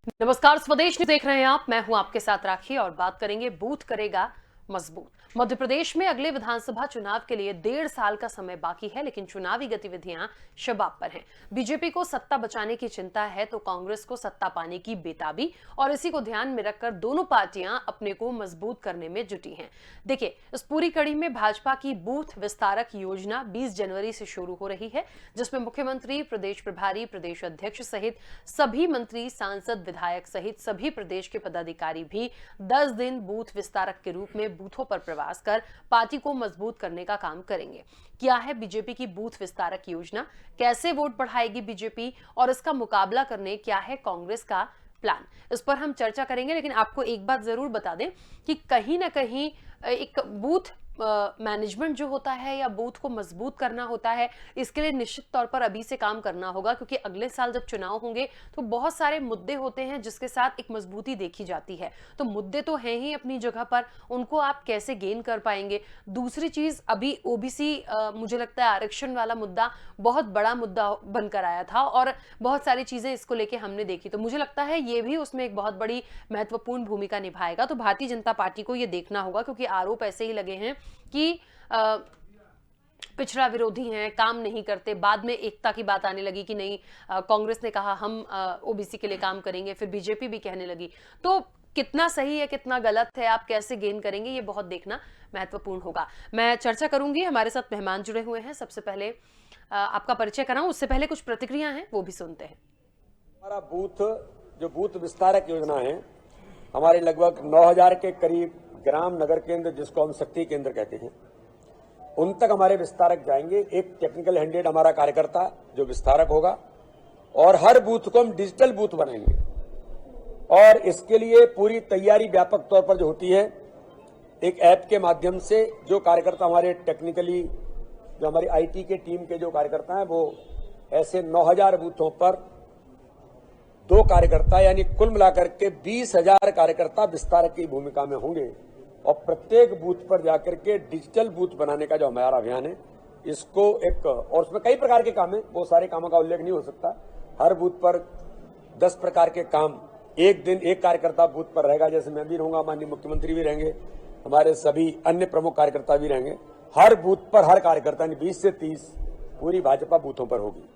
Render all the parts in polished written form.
नमस्कार, स्वदेश न्यूज़ देख रहे हैं आप। मैं हूं आपके साथ राखी और बात करेंगे बूथ करेगा मजबूत। मध्य प्रदेश में अगले विधानसभा चुनाव के लिए 1.5 साल का समय बाकी है, लेकिन चुनावी गतिविधियां शबाब पर हैं। बीजेपी को सत्ता बचाने की चिंता है तो कांग्रेस को सत्ता पाने की बेताबी, और इसी को ध्यान में रखकर दोनों पार्टियां अपने को मजबूत करने में जुटी हैं। देखिए, इस पूरी कड़ी में भाजपा की बूथ विस्तारक योजना 20 जनवरी से शुरू हो रही है, जिसमें मुख्यमंत्री, प्रदेश प्रभारी, प्रदेश अध्यक्ष सहित सभी मंत्री, सांसद, विधायक सहित सभी प्रदेश के पदाधिकारी भी 10 दिन बूथ विस्तारक के रूप में बूथों पर प्रवास कर पार्टी को मजबूत करने का काम करेंगे। क्या है बीजेपी की बूथ विस्तारक योजना, कैसे वोट बढ़ाएगी बीजेपी और इसका मुकाबला करने क्या है कांग्रेस का प्लान, इस पर हम चर्चा करेंगे। लेकिन आपको एक बात जरूर बता दें कि कहीं ना कहीं एक बूथ मैनेजमेंट जो होता है या बूथ को मजबूत करना होता है, इसके लिए निश्चित तौर पर अभी से काम करना होगा, क्योंकि अगले साल जब चुनाव होंगे तो बहुत सारे मुद्दे होते हैं जिसके साथ एक मजबूती देखी जाती है। तो मुद्दे तो हैं ही अपनी जगह पर, उनको आप कैसे गेन कर पाएंगे। दूसरी चीज, अभी ओबीसी मुझे लगता है आरक्षण वाला मुद्दा बहुत बड़ा मुद्दा बनकर आया था और बहुत सारी चीजें इसको लेके हमने देखी, तो मुझे लगता है ये भी उसमें एक बहुत बड़ी महत्वपूर्ण भूमिका निभाएगा। तो भारतीय जनता पार्टी को ये देखना होगा, क्योंकि आरोप ऐसे ही लगे हैं कि पिछड़ा विरोधी हैं, काम नहीं करते। बाद में एकता की बात आने लगी कि नहीं, कांग्रेस ने कहा हम ओबीसी के लिए काम करेंगे, फिर बीजेपी भी कहने लगी। तो कितना सही है कितना गलत है, आप कैसे गेन करेंगे, ये बहुत देखना महत्वपूर्ण होगा। मैं चर्चा करूंगी, हमारे साथ मेहमान जुड़े हुए हैं। सबसे पहले आपका परिचय कराऊं, उससे पहले कुछ प्रतिक्रिया हैं वो भी सुनते हैं। हमारा बूथ विस्तारक योजना है, हमारे लगभग 9000 के करीब ग्राम नगर केंद्र, जिसको हम शक्ति केंद्र कहते हैं, उन तक हमारे विस्तारक जाएंगे। एक टेक्निकल हैंडेड हमारा कार्यकर्ता जो विस्तारक होगा, और हर बूथ को हम डिजिटल बूथ बनाएंगे। और इसके लिए पूरी तैयारी व्यापक तौर पर जो होती है, एक ऐप के माध्यम से जो कार्यकर्ता हमारे टेक्निकली, जो हमारी आईटी के टीम के जो कार्यकर्ता हैं, वो ऐसे 9000 बूथों पर 2 कार्यकर्ता, यानी कुल मिलाकर के 20,000 कार्यकर्ता विस्तारक की भूमिका में होंगे। और प्रत्येक बूथ पर जाकर के डिजिटल बूथ बनाने का जो हमारा अभियान है, इसको एक, और उसमें कई प्रकार के काम है, वो सारे कामों का उल्लेख नहीं हो सकता। हर बूथ पर 10 प्रकार के काम, एक दिन एक कार्यकर्ता बूथ पर रहेगा। जैसे मैं भी रहूंगा, माननीय मुख्यमंत्री भी रहेंगे, हमारे सभी अन्य प्रमुख कार्यकर्ता भी रहेंगे। हर बूथ पर हर कार्यकर्ता, 20 से 30 पूरी भाजपा बूथों पर होगी।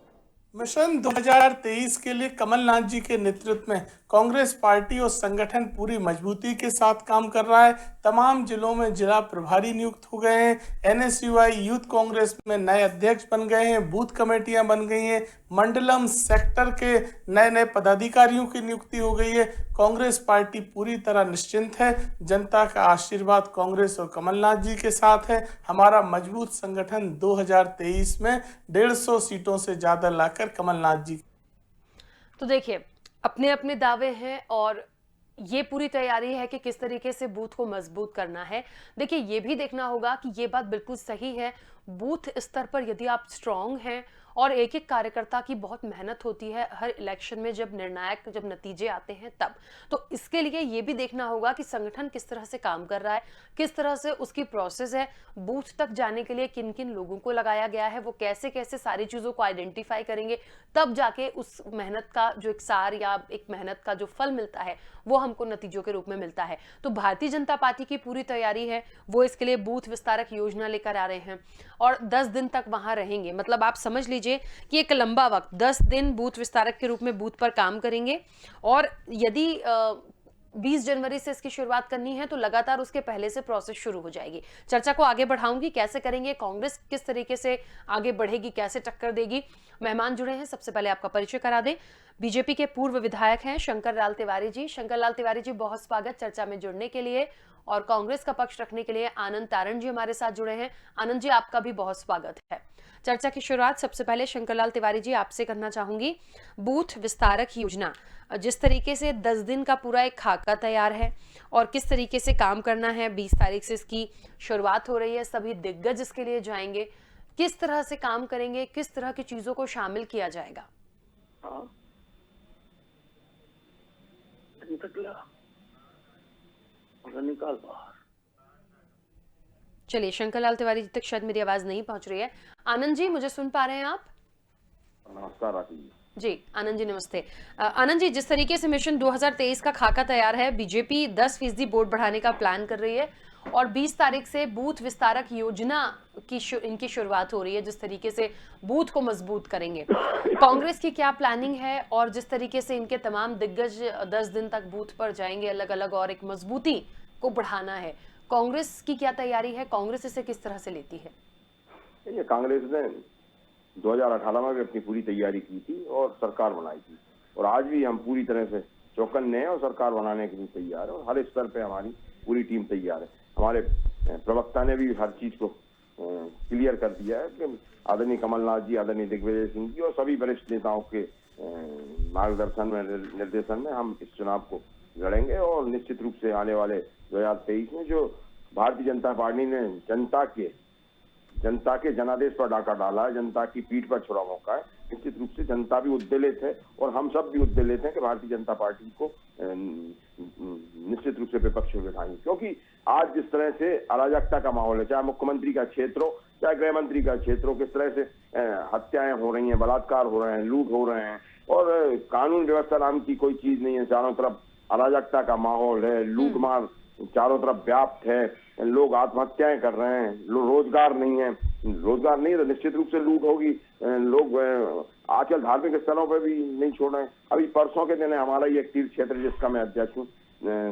मिशन 2023 के लिए कमलनाथ जी के नेतृत्व में कांग्रेस पार्टी और संगठन पूरी मजबूती के साथ काम कर रहा है। तमाम जिलों में जिला प्रभारी नियुक्त हो गए हैं। एनएसयूआई यूथ कांग्रेस में नए अध्यक्ष बन गए हैं, बूथ कमेटियां बन गई हैं, मंडलम सेक्टर के नए नए पदाधिकारियों की नियुक्ति हो गई है। कांग्रेस पार्टी पूरी तरह निश्चिंत है। जनता का आशीर्वाद कांग्रेस और कमलनाथ जी के साथ है। हमारा मजबूत संगठन 2023 में 150 सीटों से ज्यादा लाकर कमलनाथ जी। तो देखिए, अपने अपने दावे हैं और ये पूरी तैयारी है कि किस तरीके से बूथ को मजबूत करना है। देखिए, ये भी देखना होगा कि ये बात बिल्कुल सही है, बूथ स्तर पर यदि आप स्ट्रांग हैं और एक एक कार्यकर्ता की बहुत मेहनत होती है हर इलेक्शन में, जब निर्णायक जब नतीजे आते हैं तब, तो इसके लिए ये भी देखना होगा कि संगठन किस तरह से काम कर रहा है, किस तरह से उसकी प्रोसेस है, बूथ तक जाने के लिए किन किन लोगों को लगाया गया है, वो कैसे कैसे सारी चीजों को आइडेंटिफाई करेंगे, तब जाके उस मेहनत का जो एक सार या एक मेहनत का जो फल मिलता है वो हमको नतीजों के रूप में मिलता है। तो भारतीय जनता पार्टी की पूरी तैयारी है, वो इसके लिए बूथ विस्तारक योजना लेकर आ रहे हैं और 10 दिन तक वहां रहेंगे। मतलब आप समझ लीजिए कि एक लंबा वक्त, 10 दिन बूथ विस्तारक के रूप में बूथ पर काम करेंगे। और यदि 20 जनवरी से इसकी शुरुआत करनी है तो लगातार उसके पहले से प्रोसेस शुरू हो जाएगी। चर्चा को आगे बढ़ाऊंगी, कैसे करेंगे, कांग्रेस किस तरीके से आगे बढ़ेगी, कैसे टक्कर देगी। मेहमान जुड़े हैं, सबसे पहले आपका परिचय करा दें। बीजेपी के पूर्व विधायक हैं शंकर लाल तिवारी जी। शंकर लाल तिवारी जी, बहुत स्वागत चर्चा में जुड़ने के लिए। और कांग्रेस का पक्ष रखने के लिए आनंद तारण जी हमारे साथ जुड़े हैं। आनंद जी, आपका भी बहुत स्वागत है। चर्चा की शुरुआत सबसे पहले शंकर लाल तिवारी जी आपसे करना चाहूंगी। बूथ विस्तारक योजना, जिस तरीके से 10 दिन का पूरा एक खाका तैयार है और किस तरीके से काम करना है, 20 तारीख से इसकी शुरुआत हो रही है, सभी दिग्गज इसके लिए जाएंगे, किस तरह से काम करेंगे, किस तरह की चीजों को शामिल किया जाएगा? निकाल बाहर। चलिए, शंकर लाल तिवारी जी तक शायद मेरी आवाज नहीं पहुंच रही है। आनंद जी, मुझे सुन पा रहे हैं आप? नमस्कार राखी जी। जी, आनंद जी नमस्ते। आनंद जी, जिस तरीके से मिशन 2023 का खाका तैयार है, बीजेपी 10% वोट बढ़ाने का प्लान कर रही है और 20 तारीख से बूथ विस्तारक योजना की इनकी शुरुआत हो रही है, जिस तरीके से बूथ को मजबूत करेंगे। कांग्रेस की क्या प्लानिंग है और जिस तरीके से इनके तमाम दिग्गज 10 दिन तक बूथ पर जाएंगे अलग अलग और एक मजबूती को बढ़ाना है, कांग्रेस की क्या तैयारी है, कांग्रेस इसे किस तरह से लेती है? ये कांग्रेस ने 2018 में भी अपनी पूरी तैयारी की थी और सरकार बनाई थी, और आज भी हम पूरी तरह से चौकन्ने हैं और सरकार बनाने के लिए तैयार है, और हर स्तर पे हमारी पूरी टीम तैयार है। हमारे प्रवक्ता ने भी हर चीज को क्लियर कर दिया है कि आदरणीय कमलनाथ जी, आदरणीय दिग्विजय सिंह जी और सभी वरिष्ठ नेताओं के मार्गदर्शन में, निर्देशन में हम इस चुनाव को लड़ेंगे, और निश्चित रूप से आने वाले 2023 में जो भारतीय जनता पार्टी ने जनता के जनादेश पर डाका डाला है, जनता की पीठ पर छुरा मौका है, निश्चित रूप से जनता भी उद्वेलित है और हम सब भी उद्वेलित हैं कि भारतीय जनता पार्टी को निश्चित रूप से विपक्ष में बिठाएंगे, क्योंकि आज जिस तरह से अराजकता का माहौल है, चाहे मुख्यमंत्री का क्षेत्र हो, चाहे गृह मंत्री का क्षेत्र हो, किस तरह से हत्याएं हो रही हैं, बलात्कार हो रहे हैं, लूट हो रहे हैं, और कानून व्यवस्था नाम की कोई चीज नहीं है। चारों तरफ अराजकता का माहौल है, लूट मार चारों तरफ व्याप्त है, लोग आत्महत्याएं कर रहे हैं, रोजगार नहीं है तो निश्चित रूप से लूट होगी। लोग आजकल धार्मिक स्थलों पर भी नहीं छोड़ रहे हैं। अभी परसों के दिन हमारा ये एक तीर्थ क्षेत्र जिसका मैं अध्यक्ष हूँ,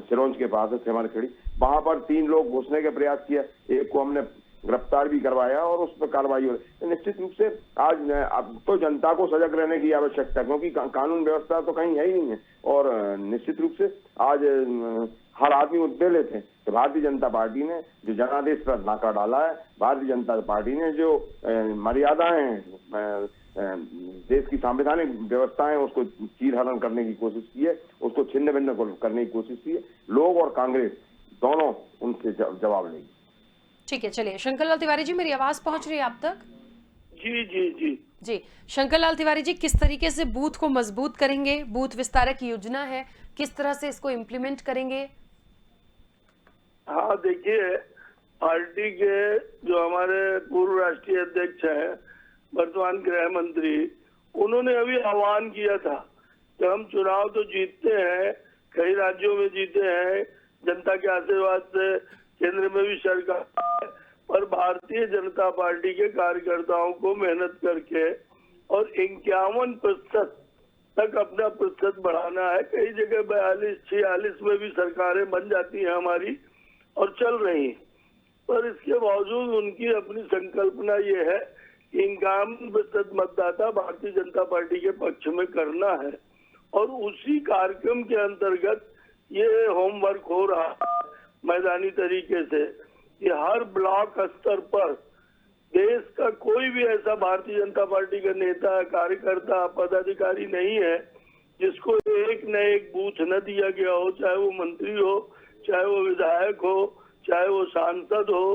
सिरोंज के पास है सेमरखेड़ी, वहां पर 3 लोग घुसने के प्रयास किया, एक को हमने गिरफ्तार भी करवाया और उस पर कार्रवाई हो रही है। निश्चित रूप से आज अब तो जनता को सजग रहने की आवश्यकता है, क्योंकि कानून व्यवस्था तो कहीं है ही नहीं है, और निश्चित रूप से आज हर आदमी उद्वेलित है कि भारतीय जनता पार्टी ने जो जनादेश पर नाका डाला है, भारतीय जनता पार्टी ने जो मर्यादाएं, देश की संवैधानिक व्यवस्थाएं, उसको चीरहरण करने की कोशिश की है, उसको छिन्न भिन्न करने की कोशिश की है। लोग और कांग्रेस दोनों उनसे जवाब लेंगे। ठीक है, चलिए शंकरलाल तिवारी जी, मेरी आवाज पहुंच रही है आप तक? जी जी जी जी, शंकरलाल तिवारी जी, किस तरीके से बूथ को मजबूत करेंगे? बूथ विस्तारक योजना है, किस तरह से इसको इम्प्लीमेंट करेंगे? हाँ, देखिए, पार्टी के जो हमारे पूर्व राष्ट्रीय अध्यक्ष हैं, वर्तमान गृह मंत्री, उन्होंने अभी आह्वान किया था कि हम चुनाव तो जीतते हैं, कई राज्यों में जीते हैं, जनता के आशीर्वाद से केंद्र में भी सरकार है, पर भारतीय जनता पार्टी के कार्यकर्ताओं को मेहनत करके और 51% तक अपना प्रतिशत बढ़ाना है। कई जगह 42-46 में भी सरकारें बन जाती हैं हमारी और चल रही हैं, पर इसके बावजूद उनकी अपनी संकल्पना ये है कि 51% मतदाता भारतीय जनता पार्टी के पक्ष में करना है, और उसी कार्यक्रम के अंतर्गत ये होमवर्क हो रहा है मैदानी तरीके से कि हर ब्लॉक स्तर पर देश का कोई भी ऐसा भारतीय जनता पार्टी का नेता, कार्यकर्ता, पदाधिकारी नहीं है जिसको एक न एक बूथ न दिया गया हो, चाहे वो मंत्री हो, चाहे वो विधायक हो, चाहे वो सांसद हो,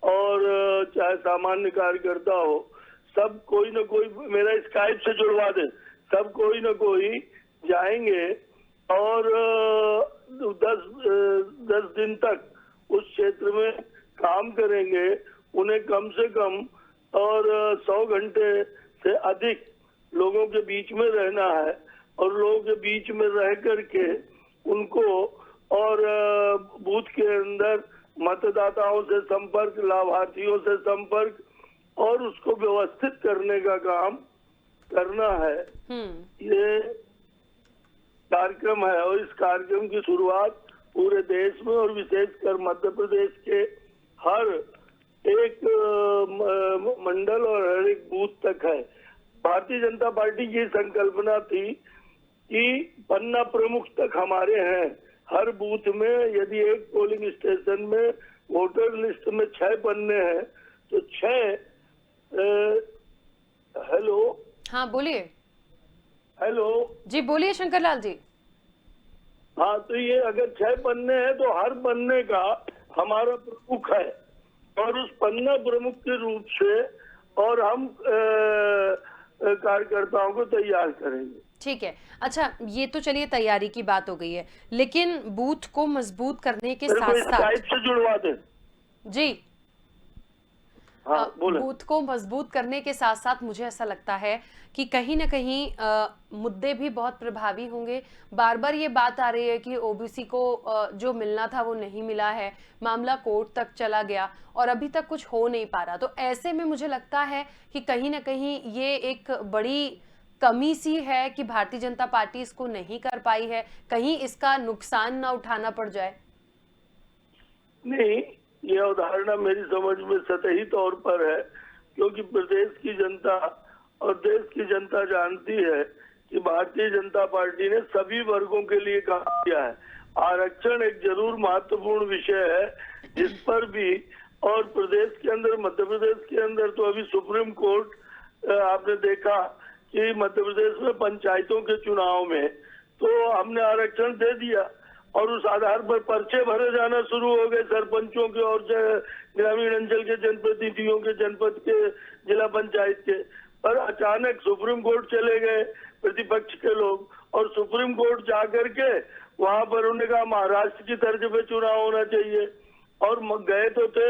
और चाहे सामान्य कार्यकर्ता हो। सब कोई न कोई, मेरा स्काइप से जुड़वा दे, सब कोई न कोई जाएंगे और 10 दिन तक उस क्षेत्र में काम करेंगे। उन्हें कम से कम और 100 घंटे से अधिक लोगों के बीच में रहना है, और लोगों के बीच में रह करके उनको और बूथ के अंदर मतदाताओं से संपर्क, लाभार्थियों से संपर्क, और उसको व्यवस्थित करने का काम करना है। ये कार्यक्रम है, और इस कार्यक्रम की शुरुआत पूरे देश में और विशेषकर मध्य प्रदेश के हर एक मंडल और हर एक बूथ तक है। भारतीय जनता पार्टी की संकल्पना थी कि पन्ना प्रमुख तक हमारे हैं हर बूथ में। यदि एक पोलिंग स्टेशन में वोटर लिस्ट में 6 पन्ने हैं तो 6 हेलो, हाँ बोलिए। हेलो जी बोलिए शंकरलाल जी। हाँ, तो ये अगर 6 पन्ने हैं तो हर पन्ने का हमारा प्रमुख है, और उस पन्ना प्रमुख के रूप से और हम कार्यकर्ताओं को तैयार करेंगे। ठीक है, अच्छा ये तो चलिए तैयारी की बात हो गई है, लेकिन बूथ को मजबूत करने के साथ साथ से जुड़वा दे। जी हाँ बोले। बूथ को मजबूत करने के साथ साथ मुझे ऐसा लगता है कि कहीं ना कहीं मुद्दे भी बहुत प्रभावी होंगे। बार बार ये बात आ रही है कि ओबीसी को जो मिलना था वो नहीं मिला है, मामला कोर्ट तक चला गया और अभी तक कुछ हो नहीं पा रहा। तो ऐसे में मुझे लगता है कि कहीं ना कहीं ये एक बड़ी कमी सी है कि भारतीय जनता पार्टी इसको नहीं कर पाई है, कहीं इसका नुकसान ना उठाना पड़ जाए। नहीं, ये अवधारणा मेरी समझ में सतही तौर पर है, क्योंकि प्रदेश की जनता और देश की जनता जानती है कि भारतीय जनता पार्टी ने सभी वर्गों के लिए काम किया है। आरक्षण एक जरूर महत्वपूर्ण विषय है जिस पर भी, और प्रदेश के अंदर, मध्य प्रदेश के अंदर तो अभी सुप्रीम कोर्ट आपने देखा कि मध्य प्रदेश में पंचायतों के चुनाव में तो हमने आरक्षण दे दिया और उस आधार पर पर्चे भरे जाना शुरू हो गए सरपंचों के और ग्रामीण अंचल के जनप्रतिनिधियों के, जनपद के, जिला पंचायत के। पर अचानक सुप्रीम कोर्ट चले गए प्रतिपक्ष के लोग, और सुप्रीम कोर्ट जाकर के वहां पर उन्होंने कहा महाराष्ट्र की तर्ज पे चुनाव होना चाहिए। और गए तो थे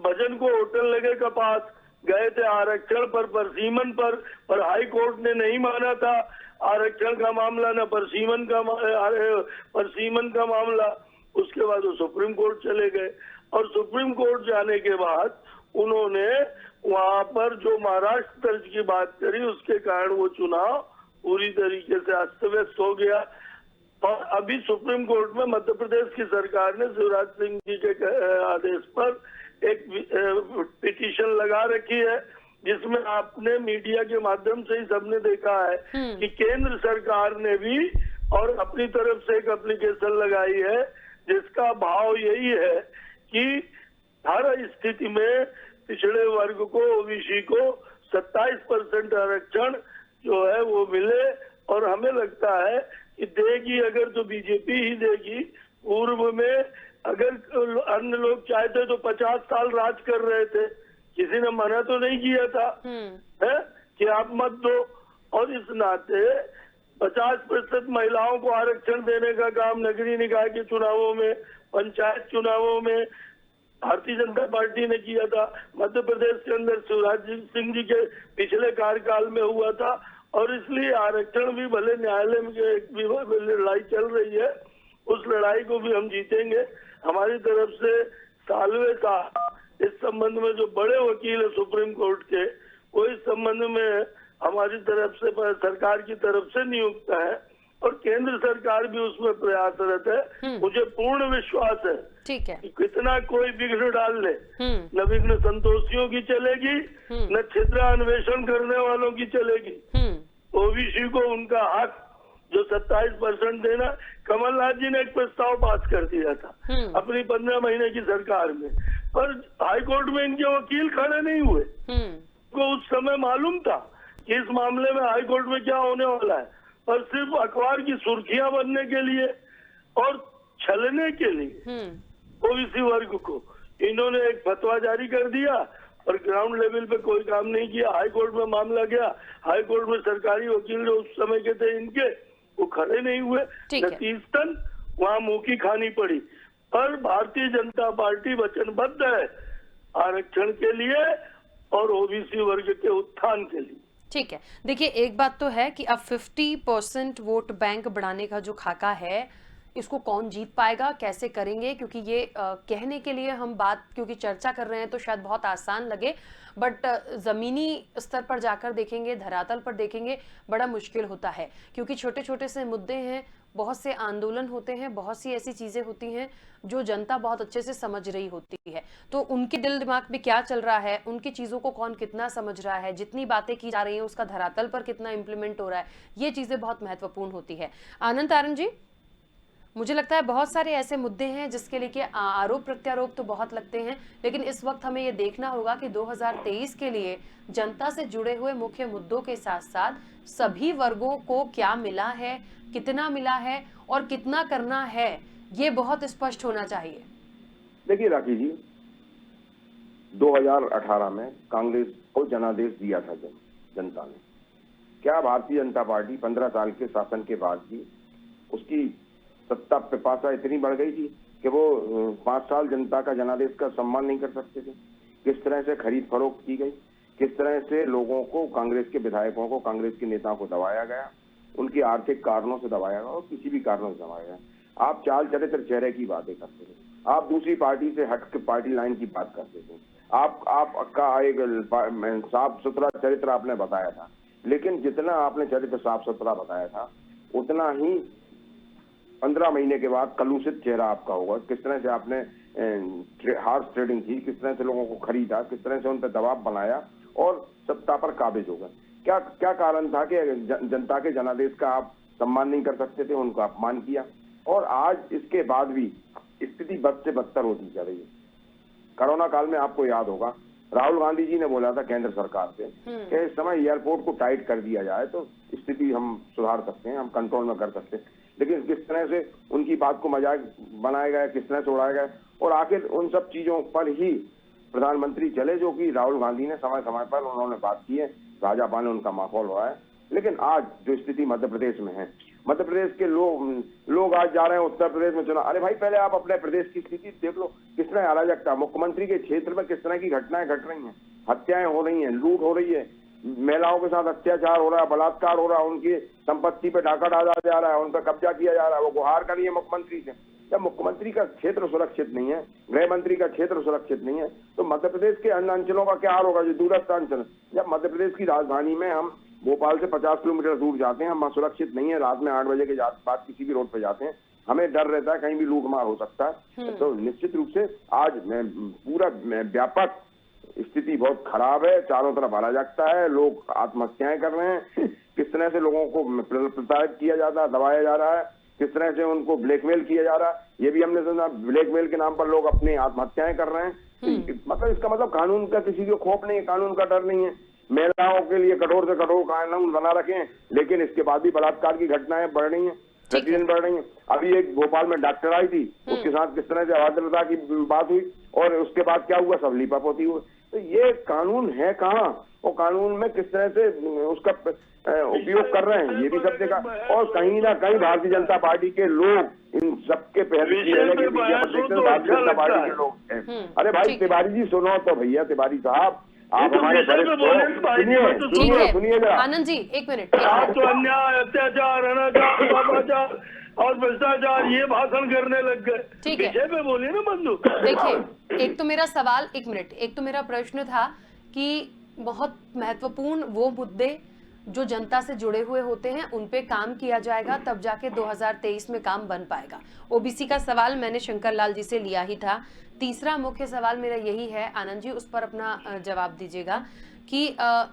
भजन को होटल लगे कपास, गए थे आरक्षण पर, परसीमन पर हाई कोर्ट ने नहीं माना था आरक्षण का मामला, न परसीमन का मामला। उसके बाद वो सुप्रीम कोर्ट चले गए, और सुप्रीम कोर्ट जाने के बाद उन्होंने वहां पर जो महाराष्ट्र तर्ज की बात करी, उसके कारण वो चुनाव पूरी तरीके से अस्त व्यस्त हो गया। और अभी सुप्रीम कोर्ट में मध्य प्रदेश की सरकार ने शिवराज सिंह जी के आदेश पर एक पिटीशन लगा रखी है, जिसमें आपने मीडिया के माध्यम से ही सबने देखा है कि केंद्र सरकार ने भी और अपनी तरफ से एक एप्लीकेशन लगाई है, जिसका भाव यही है कि हर स्थिति में पिछड़े वर्ग को, ओबीसी को 27% आरक्षण जो है वो मिले। और हमें लगता है कि देगी अगर तो बीजेपी ही देगी। पूर्व में अगर अन्य लोग चाहते तो 50 साल राज कर रहे थे, किसी ने मना तो नहीं किया था है कि आप मत दो। और इस नाते 50% महिलाओं को आरक्षण देने का काम नगरीय निकाय के चुनावों में, पंचायत चुनावों में भारतीय जनता पार्टी ने किया था। मध्य प्रदेश के अंदर शिवराज सिंह जी के पिछले कार्यकाल में हुआ था, और इसलिए आरक्षण भी भले न्यायालय में एक लड़ाई चल रही है, उस लड़ाई को भी हम जीतेंगे। हमारी तरफ से सालवे साहब इस संबंध में जो बड़े वकील है सुप्रीम कोर्ट के, वो इस संबंध में हमारी तरफ से, सरकार की तरफ से नियुक्त है, और केंद्र सरकार भी उसमें प्रयासरत है। मुझे पूर्ण विश्वास है ठीक है कि कितना कोई विघ्न डाल ले, न विघ्न संतोषियों की चलेगी, न छिद्रान्वेषण करने वालों की चलेगी। ओबीसी को उनका हक जो 27% देना, कमलनाथ जी ने एक प्रस्ताव पास कर दिया था अपनी 15 महीने की सरकार में, पर हाईकोर्ट में इनके वकील खड़े नहीं हुए। को उस समय मालूम था कि इस मामले में हाईकोर्ट में क्या होने वाला है, पर सिर्फ अखबार की सुर्खियां बनने के लिए और छलने के लिए ओबीसी वर्ग को इन्होंने एक फतवा जारी कर दिया, और ग्राउंड लेवल पे कोई काम नहीं किया। हाईकोर्ट में मामला गया, हाईकोर्ट में सरकारी वकील जो उस समय के थे इनके, वो खड़े नहीं हुए, नतीजतन वहां मुंह की खानी पड़ी। पर भारतीय जनता पार्टी वचनबद्ध है आरक्षण के लिए और ओबीसी वर्ग के उत्थान के लिए। ठीक है, देखिए एक बात तो है कि अब 50% वोट बैंक बढ़ाने का जो खाका है, इसको कौन जीत पाएगा, कैसे करेंगे, क्योंकि ये कहने के लिए हम बात क्योंकि चर्चा कर रहे हैं तो शायद बहुत आसान लगे, बट ज़मीनी स्तर पर जाकर देखेंगे, धरातल पर देखेंगे, बड़ा मुश्किल होता है। क्योंकि छोटे छोटे से मुद्दे हैं, बहुत से आंदोलन होते हैं, बहुत सी ऐसी चीज़ें होती हैं जो जनता बहुत अच्छे से समझ रही होती है। तो उनके दिल दिमाग में क्या चल रहा है, उनकी चीज़ों को कौन कितना समझ रहा है, जितनी बातें की जा रही हैं उसका धरातल पर कितना इम्प्लीमेंट हो रहा है, ये चीज़ें बहुत महत्वपूर्ण होती है। आनंद तारण जी, मुझे लगता है बहुत सारे ऐसे मुद्दे हैं जिसके लिए आरोप प्रत्यारोप तो बहुत लगते हैं, लेकिन इस वक्त हमें ये देखना होगा कि 2023 के लिए जनता से जुड़े हुए मुख्य मुद्दों के साथ साथ सभी वर्गों को क्या मिला है, कितना मिला है और कितना करना है, ये बहुत स्पष्ट होना चाहिए। देखिए राखी जी, 2018 में कांग्रेस को जनादेश दिया था जनता ने। क्या भारतीय जनता पार्टी 15 साल के शासन के बाद भी उसकी सत्ता पिपासा इतनी बढ़ गई थी कि वो 5 साल जनता का जनादेश का सम्मान नहीं कर सकते थे? किस तरह से खरीद फरोख्त की गई, किस तरह से लोगों को, कांग्रेस के विधायकों को, कांग्रेस के नेताओं को दबाया गया, उनके आर्थिक कारणों से दबाया गया और किसी भी कारणों से दबाया गया। आप चाल चरित्र चेहरे की बातें करते थे, आप दूसरी पार्टी से हट के पार्टी लाइन की बात करते थे, आपका एक साफ सुथरा चरित्र आपने बताया था, लेकिन जितना आपने चरित्र साफ सुथरा बताया था उतना ही 15 महीने के बाद कलुषित चेहरा आपका होगा। किस तरह से आपने हार्स ट्रेडिंग की, किस तरह से लोगों को खरीदा, किस तरह से उन पर दबाव बनाया और सत्ता पर काबिज हो गए। क्या क्या कारण था कि जनता के जनादेश का आप सम्मान नहीं कर सकते थे, उनका अपमान किया, और आज इसके बाद भी स्थिति बद से बदतर होती जा रही है। कोरोना काल में आपको याद होगा राहुल गांधी जी ने बोला था केंद्र सरकार से कि इस समय एयरपोर्ट को टाइट कर दिया जाए तो स्थिति हम सुधार सकते हैं, हम कंट्रोल में कर सकते हैं, लेकिन किस तरह से उनकी बात को मजाक बनाया गया, किस तरह से उड़ाया गया, और आखिर उन सब चीजों पर ही प्रधानमंत्री चले जो कि राहुल गांधी ने समय समय पर उन्होंने बात की है, भाजपा ने उनका माहौल हुआ है। लेकिन आज जो स्थिति मध्य प्रदेश में है, मध्य प्रदेश के लोग आज जा रहे हैं उत्तर प्रदेश में चुनाव। अरे भाई पहले आप अपने प्रदेश की स्थिति देख लो, किस तरह अराजकता, मुख्यमंत्री के क्षेत्र में किस तरह की घटनाएं घट रही हैं, हत्याएं हो रही हैं, लूट हो रही है, महिलाओं के साथ अत्याचार हो रहा है, बलात्कार हो रहा है, उनकी संपत्ति पे डाका डाला जा रहा है, उन पर कब्जा किया जा रहा है, वो गुहार कर रही है मुख्यमंत्री से। जब मुख्यमंत्री का क्षेत्र सुरक्षित नहीं है, गृह मंत्री का क्षेत्र सुरक्षित नहीं है, तो मध्य प्रदेश के अन्य अंचलों का क्या हाल होगा जो दूरस्थ अंचल। जब मध्य प्रदेश की राजधानी में हम भोपाल से 50 किलोमीटर दूर जाते हैं, हम सुरक्षित नहीं है, रात में 8 बजे के बाद किसी भी रोड पे जाते हैं, हमें डर रहता है कहीं भी लूटमार हो सकता है। तो निश्चित रूप से आज पूरा व्यापक स्थिति बहुत खराब है, चारों तरफ अराजकता है, लोग आत्महत्याएं कर रहे हैं, किस तरह से लोगों को प्रताड़ित किया जाता है, दबाया जा रहा है, किस तरह से उनको ब्लैकमेल किया जा रहा है, ये भी हमने सुना, ब्लैकमेल के नाम पर लोग अपनी आत्महत्याएं कर रहे हैं। मतलब इसका मतलब कानून का किसी को खौफ नहीं है, कानून का डर नहीं है। महिलाओं के लिए कठोर से कठोर कानून बना रखे हैं, लेकिन इसके बाद भी बलात्कार की घटनाएं बढ़ रही हैं, प्रतिदिन बढ़ रही हैं। अभी एक भोपाल में डॉक्टर आई थी, उसके साथ किस तरह से अभद्रता की बात हुई, और उसके बाद क्या हुआ, सब लीपापोती हुई। तो ये कानून है कहाँ, और कानून में किस तरह से उसका उपयोग कर रहे हैं, ये भी सब देखा। और कहीं ना कहीं भारतीय जनता पार्टी के लोग इन सबके पहले भारतीय जनता पार्टी के लोग हैं। अरे भाई तिवारी जी सुनो तो, भैया तिवारी साहब आप हमारे सुनिए आनंद जी, एक मिनट। आप तो अन्याय, अत्याचार, अनाचार, पापाचार और भ्रष्टाचार ये भाषण करने लग गए। ठीक है, विषय पे बोलिए ना बंधु। देखिए, एक तो मेरा सवाल, एक मिनट, एक तो मेरा प्रश्न था कि बहुत महत्वपूर्ण वो मुद्दे जो जनता से जुड़े हुए होते हैं उन पे काम किया जाएगा, तब जाके 2023 में काम बन पाएगा। ओबीसी का सवाल मैंने शंकर लाल जी से लिया ही था। तीसरा मुख्य सवाल मेरा यही है, आनंद जी उस पर अपना जवाब दीजिएगा कि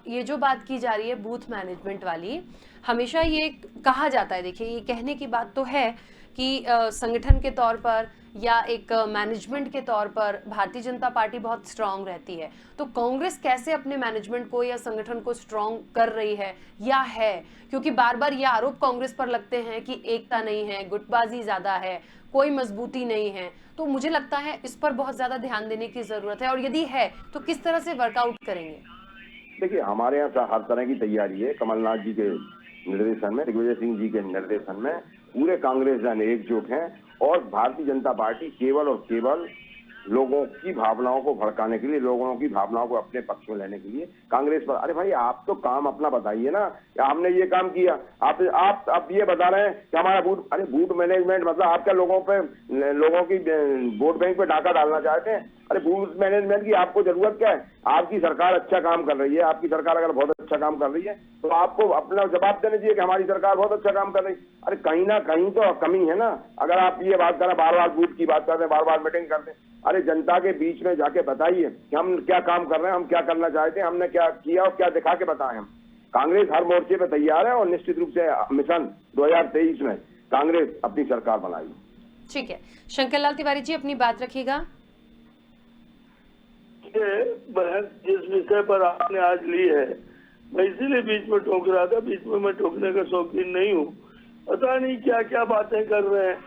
ये जो बात की जा रही है बूथ मैनेजमेंट वाली, हमेशा ये कहा जाता है, देखिए ये कहने की बात तो है कि संगठन के तौर पर या एक मैनेजमेंट के तौर पर भारतीय जनता पार्टी बहुत स्ट्रांग रहती है, तो कांग्रेस कैसे अपने मैनेजमेंट को या संगठन को स्ट्रांग कर रही है या है? क्योंकि बार बार ये आरोप कांग्रेस पर लगते हैं कि एकता नहीं है, गुटबाजी ज्यादा है, कोई मजबूती नहीं है। तो मुझे लगता है इस पर बहुत ज्यादा ध्यान देने की जरूरत है, और यदि है तो किस तरह से वर्कआउट करेंगे? देखिए हमारे यहाँ हर तरह की तैयारी है। कमलनाथ जी के निर्देशन में, दिग्विजय सिंह जी के निर्देशन में पूरे कांग्रेस जन एकजुट हैं, और भारतीय जनता पार्टी केवल और केवल लोगों की भावनाओं को भड़काने के लिए, लोगों की भावनाओं को अपने पक्ष में लेने के लिए कांग्रेस पर। अरे भाई आप तो काम अपना बताइए ना, हमने ये काम किया, आप ये बता रहे हैं कि हमारा बूथ, अरे बूथ मैनेजमेंट मतलब आप क्या लोगों की वोट बैंक पे डाका डालना चाहते हैं? अरे बूथ मैनेजमेंट की आपको जरूरत क्या है? आपकी सरकार अच्छा काम कर रही है, आपकी सरकार अगर बहुत अच्छा काम कर रही है तो आपको अपना जवाब देना चाहिए कि हमारी सरकार बहुत अच्छा काम कर रही है। अरे कहीं ना कहीं तो कमी है ना। अगर आप ये बात करें, बार बार बूथ की बात करते हैं, बार बार मीटिंग करते हैं, अरे जनता के बीच में जाके बताइए कि हम क्या काम कर रहे हैं, हम क्या करना चाहते हैं, हमने क्या किया और क्या दिखा के बताएं। हम कांग्रेस हर मोर्चे पे तैयार है, और निश्चित रूप से मिशन 2023 में कांग्रेस अपनी सरकार बनाएगी। ठीक है, शंकर लाल तिवारी जी अपनी बात रखिएगा। बहस जिस विषय पर आपने आज ली है, मैं इसीलिए बीच में टोक रहा था, बीच में मैं टोकने का शौकीन नहीं हूँ। पता नहीं क्या क्या बातें कर रहे हैं,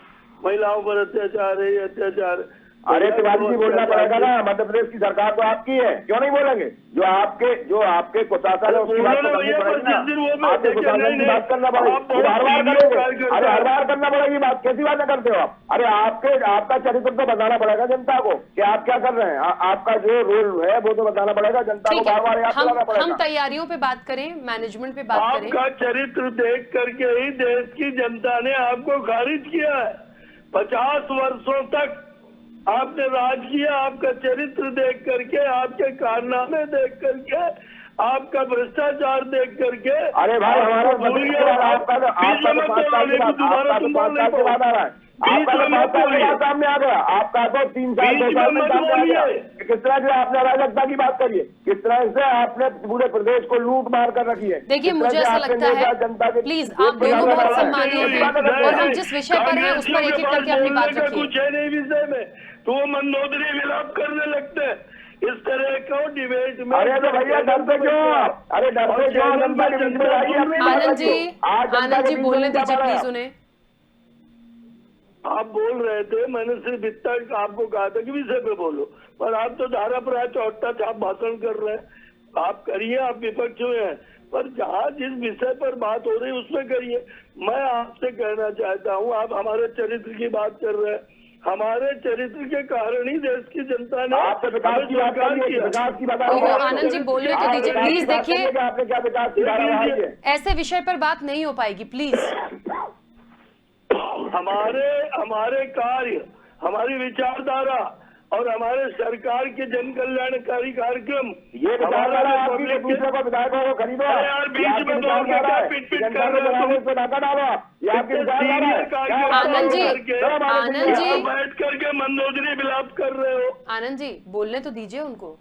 महिलाओं पर अत्याचार है, ये अत्याचार। अरे तिवारी जी बोलना पड़ेगा ना, मध्य प्रदेश की सरकार तो आपकी है, क्यों नहीं बोलेंगे? जो आपके कुशासन है उसकी बात तो करनी पड़ेगी ना, आपके कुशासन की बात करना पड़ेगी, हर बार करेंगे। अरे हर बार करना पड़ेगी बात, कैसी बातें करते हो आप? अरे आपका चरित्र तो बताना पड़ेगा जनता को कि आप क्या कर रहे हैं, आपका जो रोल है वो तो बताना पड़ेगा जनता को, बार बार याद दिलाना पड़ेगा। हम तैयारियों पे बात करें, मैनेजमेंट पे बात करें। आपका चरित्र देख करके ही देश की जनता ने आपको खारिज किया है। 50 वर्षों तक आपने राज किया, आपका चरित्र देख करके, आपके कारनामे देख करके, आपका भ्रष्टाचार देख करके। अरे भाई हमारा दोबारा तुम सामने आ गया, आपका तो 3 साल 2 साल में सामने आ गया। किस तरह से आपने अराजकता की बात करी है, किस तरह से आपने पूरे प्रदेश को लूट मार कर रखी है। देखिए मुझे ऐसा लगता है, प्लीज आप दोनों बहुत सम्मानीय हैं और हम जिस विषय पर हैं उस पर एक एक करके अपनी बात रखिए। कुछ है नहीं विषय में तो वो मनोदरी विलाप करने लगते हैं इस तरह को डिबेट में। अरे तो भैया डरते क्यों? अरे डरते क्यों? जनता के बीच में आइए। आनंद जी बोलने दीजिए प्लीज उन्हें। आप बोल रहे थे, मैंने सिर्फ इतना आपको कहा था कि विषय पे बोलो, पर आप तो धारा प्राय चौथा छाप भाषण कर रहे हैं। आप करिए, आप विपक्ष में हैं, पर जहाँ जिस विषय पर बात हो रही है उसमें करिए। मैं आपसे कहना चाहता हूँ, आप हमारे चरित्र की बात कर रहे हैं, हमारे चरित्र के कारण ही देश की जनता ने विकास की बात आनंद जी बोलने तो दीजिए प्लीज। देखिए आपने क्या विकास की, ऐसे विषय पर बात नहीं हो पाएगी प्लीज। हमारे कार्य, हमारी विचारधारा और हमारे सरकार के जन कल्याणकारी कार्यक्रम, ये विचारधारा आपकी दूसरे को विधायकों को खरीदो यार, बीच में तो पिट कर रहे हो, डालो, ये आपकी विचारधारा है। आनंद जी बैठ करके मंदोदरी विलाप कर रहे हो। आनंद जी बोलने तो दीजिए उनको।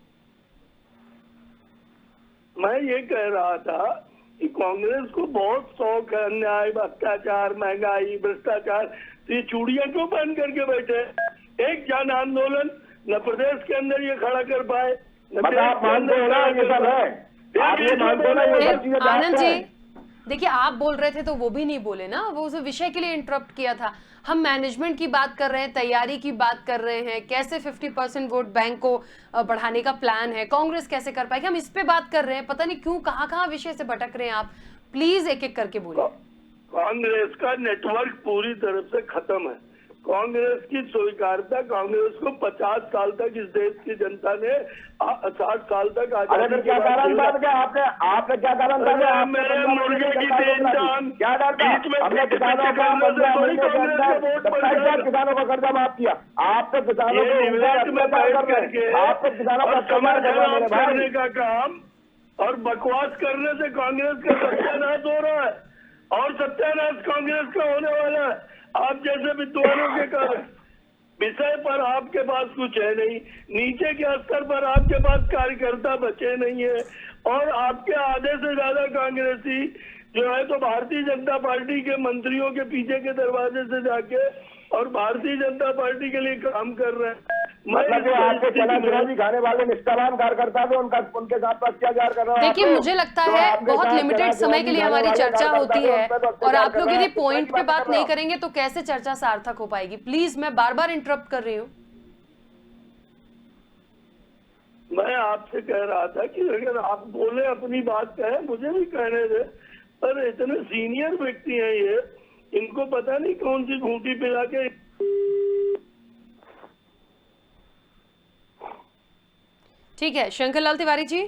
मैं ये कह रहा था कि कांग्रेस को बहुत शौक है अन्याय, अत्याचार, महंगाई, भ्रष्टाचार, तो ये चूड़ियां क्यों पहन करके बैठे? एक जन आंदोलन न प्रदेश के अंदर ये खड़ा कर पाए, आप मानते हो ना ये सब है, आप ये मानते हो ना ये सब चीजें। आनंद जी देखिए आप बोल रहे थे तो वो भी नहीं बोले ना, वो उस विषय के लिए इंटरप्ट किया था। हम मैनेजमेंट की बात कर रहे हैं, तैयारी की बात कर रहे हैं, कैसे 50% वोट बैंक को बढ़ाने का प्लान है, कांग्रेस कैसे कर पाएगी, हम इस पे बात कर रहे हैं। पता नहीं क्यों कहाँ विषय से भटक रहे हैं आप। प्लीज एक एक करके बोलिए। कांग्रेस का नेटवर्क पूरी तरफ से खत्म है। कांग्रेस की स्वीकारता, कांग्रेस को 50 साल तक इस देश की जनता ने 60 साल तक आजादी क्या कारण था? आपने क्या कारण था? मेरे मुर्गे की पहचान क्या डर था? हमने किसानों का 15 महीने के अंदर किसानों का कर्जा माफ किया। आपने किसानों को करने का काम और बकवास करने से कांग्रेस का सत्यानाश हो रहा है, और सत्यानाश कांग्रेस का होने वाला है। आप जैसे विद्वानों के कारण विषय पर आपके पास कुछ है नहीं, नीचे के स्तर पर आपके पास कार्यकर्ता बचे नहीं है, और आपके आधे से ज्यादा कांग्रेसी जो है तो भारतीय जनता पार्टी के मंत्रियों के पीछे के दरवाजे से जाके और भारतीय जनता पार्टी के लिए काम कर रहे हैं। मतलब जो आपके चना खाने वाले निष्ठावान कार्यकर्ता थे उनके साथ अत्याचार कर रहा है। देखिए मुझे लगता है बहुत लिमिटेड समय के लिए हमारी चर्चा होती है और आप लोग यदि पॉइंट पे बात नहीं करेंगे तो कैसे चर्चा सार्थक हो पाएगी। प्लीज मैं बार बार इंटरप्ट कर रही हूँ। मैं आपसे कह रहा था कि अगर आप बोले अपनी बात कहें, मुझे भी कहने दे, पर इतने सीनियर व्यक्ति हैं ये, इनको पता नहीं कौन सी घूंटी पिला के। ठीक है शंकर लाल तिवारी जी,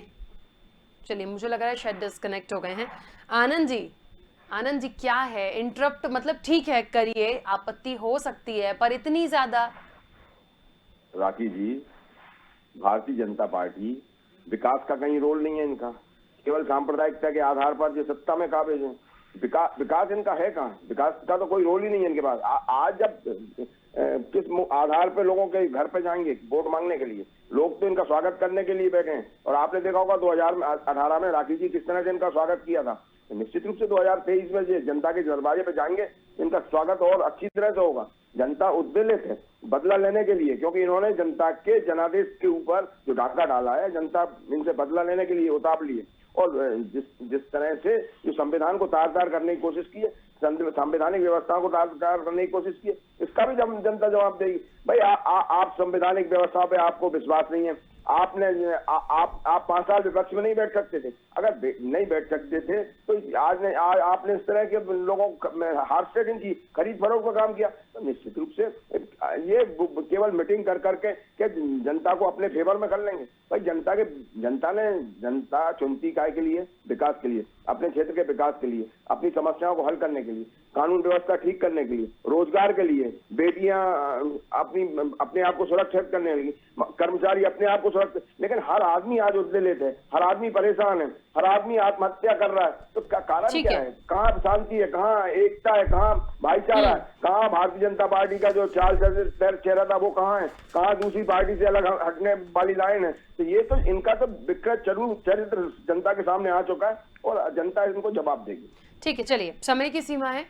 चलिए मुझे लग रहा है शायद डिस्कनेक्ट हो गए हैं। आनंद जी क्या है इंटरप्ट, मतलब ठीक है करिए, आपत्ति हो सकती है पर इतनी ज्यादा। राखी जी, भारतीय जनता पार्टी विकास का कहीं रोल नहीं है इनका, केवल सांप्रदायिकता के आधार पर जो सत्ता में काबिज है। विकास इनका है कहाँ? विकास का तो कोई रोल ही नहीं है इनके पास। आज जब किस आधार पे लोगों के घर पे जाएंगे वोट मांगने के लिए, लोग तो इनका स्वागत करने के लिए बैठे हैं। और आपने देखा होगा 2018 में राखी जी किस तरह से इनका स्वागत किया था। तो निश्चित रूप से 2023 में जो जनता के दरवाजे पे जाएंगे इनका स्वागत और अच्छी तरह से होगा। जनता उद्वेलित है बदला लेने के लिए, क्योंकि इन्होंने जनता के जनादेश के ऊपर जो डाका डाला है, जनता इनसे बदला लेने के लिए उतार लिए। और जिस तरह से जो संविधान को तार-तार करने की कोशिश की है, संवैधानिक व्यवस्था को टार करने की कोशिश की है, इसका भी जनता जवाब देगी। भाई आप संवैधानिक व्यवस्था पे आपको विश्वास नहीं है, आपने आप 5 साल विपक्ष में नहीं बैठ सकते थे। अगर नहीं बैठ सकते थे तो आज आपने इस तरह के लोगों हार्स ट्रेडिंग की, खरीद फरोख्त का काम किया, तो निश्चित रूप से ये केवल मीटिंग कर करके के जनता को अपने फेवर में कर लेंगे। भाई जनता चुनती काय के लिए? विकास के लिए, अपने क्षेत्र के विकास के लिए, अपनी समस्याओं को हल करने के लिए, कानून व्यवस्था ठीक करने के लिए, रोजगार के लिए, बेटियां अपने आप को सुरक्षित करने के लिए, कर्मचारी अपने आप को सुरक्षित। लेकिन हर आदमी आज उद्वेलित है, हर आदमी परेशान है, हर आदमी आत्महत्या कर रहा है। तो कारण क्या है? कहाँ शांति है, कहाँ एकता है, कहाँ भाईचारा है, कहाँ भारतीय जनता पार्टी का जो चाल चेहरा था वो कहाँ है, कहाँ दूसरी पार्टी से अलग हटने वाली लाइन है? तो ये तो इनका तो विकृत चरित्र जनता के सामने आ चुका है और जनता इनको जवाब देगी। ठीक है, चलिए, समय की सीमा है।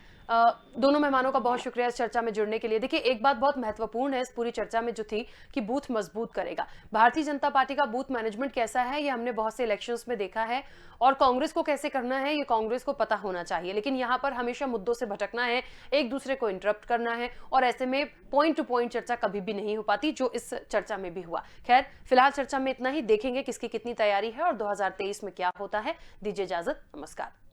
दोनों मेहमानों का बहुत शुक्रिया इस चर्चा में जुड़ने के लिए। देखिए, एक बात बहुत महत्वपूर्ण है इस पूरी चर्चा में जो थी कि बूथ मजबूत करेगा। भारतीय जनता पार्टी का बूथ मैनेजमेंट कैसा है ये हमने बहुत से इलेक्शंस में देखा है, और कांग्रेस को कैसे करना है ये कांग्रेस को पता होना चाहिए। लेकिन यहाँ पर हमेशा मुद्दों से भटकना है, एक दूसरे को इंटरप्ट करना है, और ऐसे में पॉइंट टू पॉइंट चर्चा कभी भी नहीं हो पाती, जो इस चर्चा में भी हुआ। खैर, फिलहाल चर्चा में इतना ही। देखेंगे किसकी कितनी तैयारी है और 2023 में क्या होता है। दीजिए इजाजत, नमस्कार।